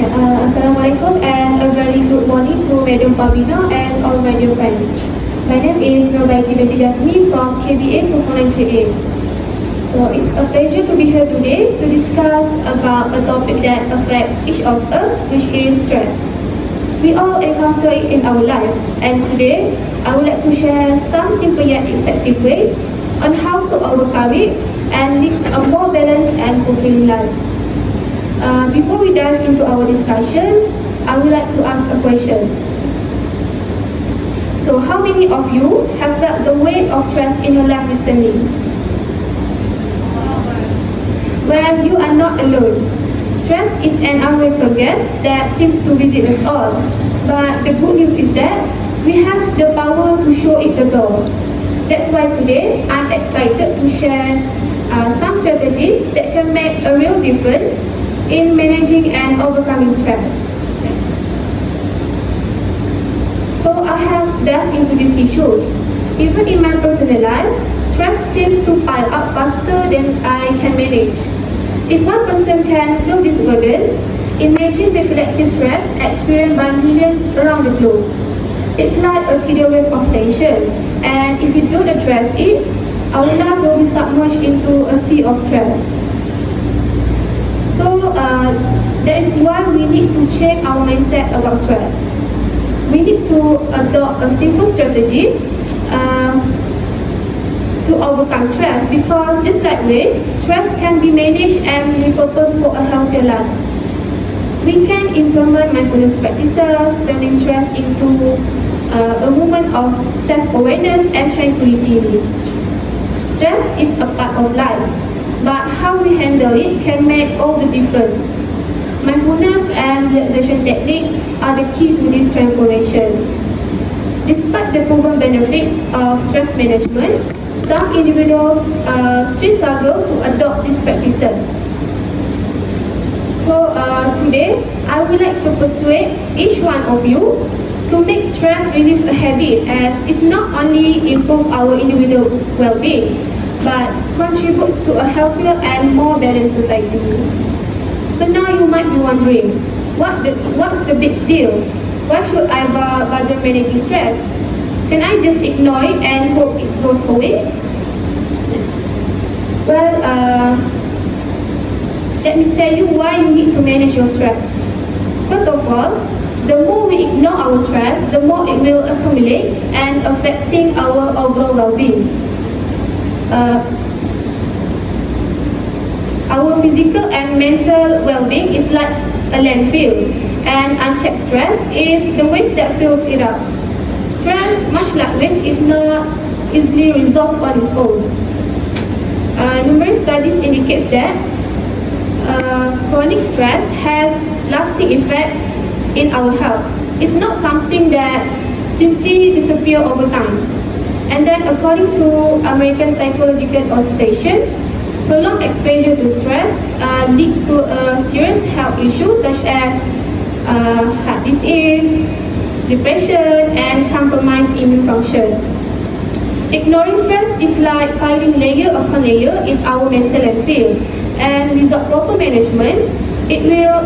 Assalamualaikum and a very good morning to Madam Pavina and all my dear friends. My name is Nurbaiti Binti Jasmine from KBA 293A. So it's a pleasure to be here today to discuss about a topic that affects each of us, which is stress. We all encounter it in our life, and today I would like to share some simple yet effective ways on how to overcome it and lead a more balanced and fulfilling life. Before we dive into our discussion, I would like to ask a question. So, how many of you have felt the weight of stress in your life recently? Well, you are not alone. Stress is an unwelcome guest that seems to visit us all. But the good news is that we have the power to show it the door. That's why today I'm excited to share some strategies that can make a real difference in managing and overcoming stress. So I have delved into these issues. Even in my personal life, stress seems to pile up faster than I can manage. If one person can feel this burden, imagine the collective stress experienced by millions around the globe. It's like a tidal wave of tension, and if you don't address it, our life will be submerged into a sea of stress. So that is why we need to change our mindset about stress. We need to adopt a simple strategies to overcome stress, because just like waste, stress can be managed and repurposed for a healthier life. We can implement mindfulness practices, turning stress into a moment of self-awareness and tranquility. Stress is a part of life, but how we handle it can make all the difference. Mindfulness and relaxation techniques are the key to this transformation. Despite the proven benefits of stress management, some individuals still struggle to adopt these practices. So today, I would like to persuade each one of you to make stress relief a habit, as it's not only improve our individual well-being, but contributes to a healthier and more balanced society. So now you might be wondering, what's the big deal? Why should I bother managing stress? Can I just ignore it and hope it goes away? Well, let me tell you why you need to manage your stress. First of all, the more we ignore our stress, the more it will accumulate and affecting our overall well-being. Our physical and mental well-being is like a landfill, and unchecked stress is the waste that fills it up. Stress, much like waste, is not easily resolved on its own. Numerous studies indicate that chronic stress has lasting effects in our health. It's not something that simply disappears over time. And then, according to American Psychological Association, prolonged exposure to stress leads to serious health issues such as heart disease, depression, and compromised immune function. Ignoring stress is like piling layer upon layer in our mental landfill, and without proper management, it will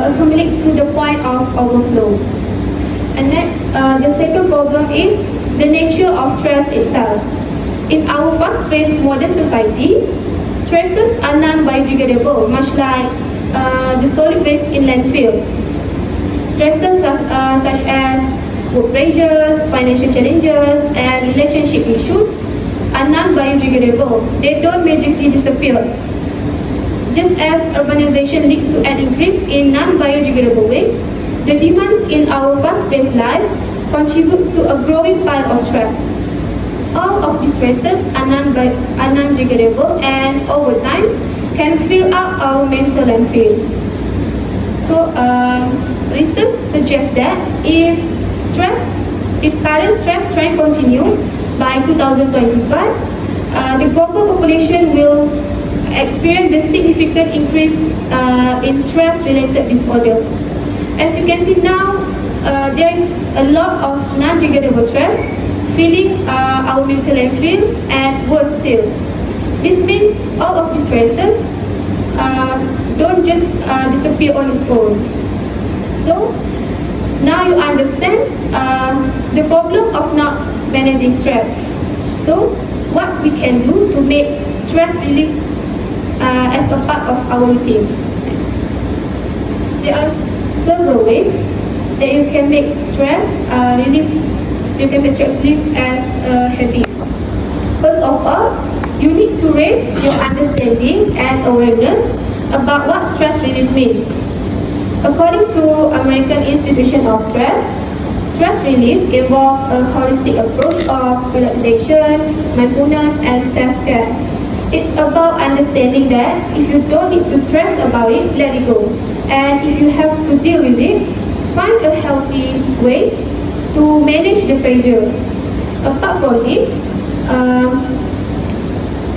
accumulate to the point of overflow. And next, the second problem is the nature of stress itself. In our fast-paced modern society, stresses are non-biodegradable, much like the solid waste in landfill. Stresses such as work pressures, financial challenges, and relationship issues are non-biodegradable. They don't magically disappear. Just as urbanization leads to an increase in non-biodegradable waste, the demands in our fast-paced life contributes to a growing pile of stress. All of these stresses are non-degradable, and over time can fill up our mental landfill. So, research suggests that if current stress trend continues by 2025, the global population will experience a significant increase in stress-related disorder. As you can see now, there is a lot of non-degradable stress filling our mental landfill, and worse still, this means all of the stresses don't just disappear on its own. So now you understand the problem of not managing stress. So what we can do to make stress relief as a part of our routine. There are several ways that you can make stress relief. You can make stress relief as a habit. First of all, you need to raise your understanding and awareness about what stress relief means. According to American Institution of stress relief involves a holistic approach of relaxation, mindfulness, and self-care. It's about understanding that if you don't need to stress about it, let it go. And if you have to deal with it, find a healthy ways to manage the pressure. Apart from this,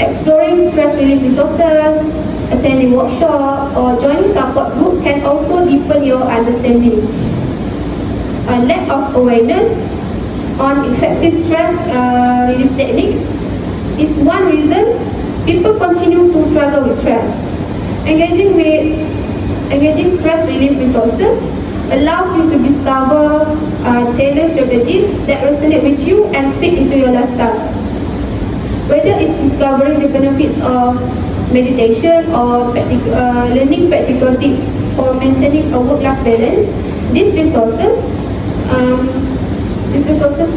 exploring stress relief resources, attending workshop, or joining support group can also deepen your understanding. A lack of awareness on effective stress relief techniques is one reason people continue to struggle with stress. Engaging stress relief resources allows you to discover tailored strategies that resonate with you and fit into your lifestyle. Whether it's discovering the benefits of meditation or learning practical tips for maintaining a work-life balance, these resources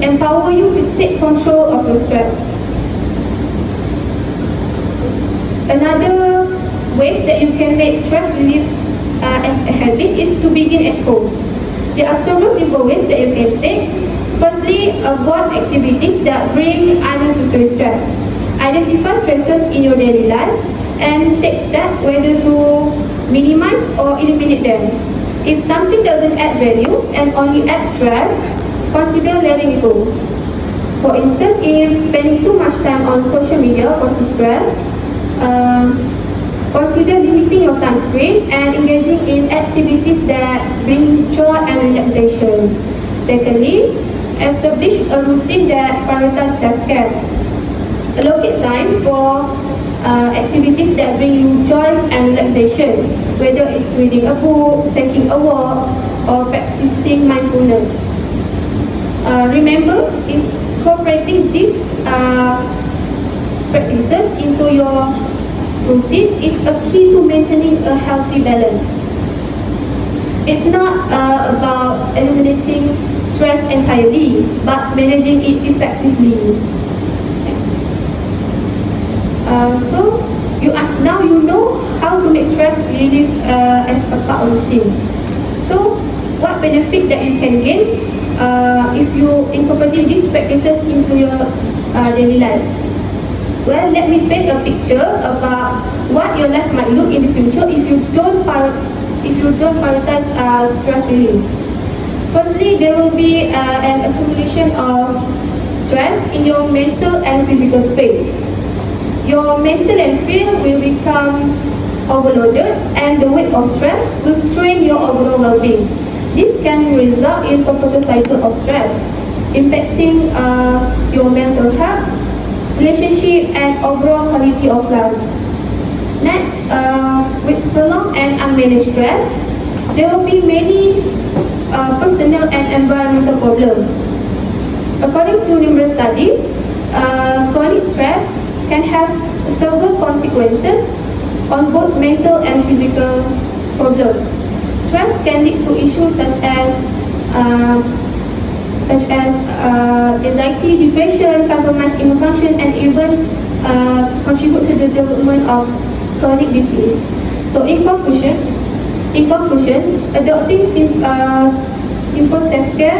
empower you to take control of your stress. Another ways that you can make stress relief as a habit is to begin at home. There are several simple ways that you can take. Firstly, avoid activities that bring unnecessary stress. Identify stresses in your daily life and take steps whether to minimize or eliminate them. If something doesn't add value and only adds stress, consider letting it go. For instance, if spending too much time on social media causes stress, consider limiting your time screen and engaging in activities that bring joy and relaxation. Secondly, establish a routine that prioritizes self-care. Allocate time for activities that bring you joy and relaxation, whether it's reading a book, taking a walk, or practicing mindfulness. Remember, incorporating these practices into your routine is a key to maintaining a healthy balance. It's not about eliminating stress entirely, but managing it effectively. So now you know how to make stress relief as a part of routine. So what benefit that you can gain if you incorporate these practices into your daily life? Well, let me paint a picture about what your life might look in the future if you don't prioritize stress relief. Firstly, there will be an accumulation of stress in your mental and physical space. Your mental landfill will become overloaded and the weight of stress will strain your overall well-being. This can result in a perpetual cycle of stress, impacting your mental health, relationship, and overall quality of life. Next, with prolonged and unmanaged stress, there will be many personal and environmental problems. According to numerous studies, chronic stress can have several consequences on both mental and physical problems. Stress can lead to issues such as anxiety, depression, compromised immune function, and even contribute to the development of chronic disease. So, in conclusion, adopting simple self-care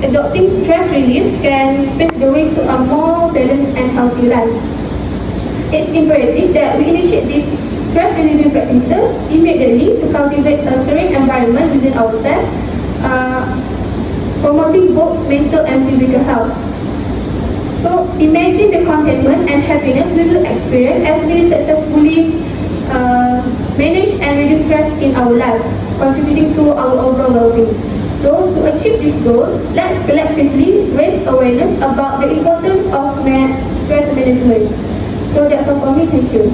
adopting stress relief can pave the way to a more balanced and healthy life. It's imperative that we initiate these stress relieving practices immediately to cultivate a serene environment within ourselves, promoting both mental and physical health. So imagine the contentment and happiness we will experience as we successfully manage and reduce stress in our life, contributing to our overall well-being. So to achieve this goal, let's collectively raise awareness about the importance of stress management. So that's all for me. Thank you.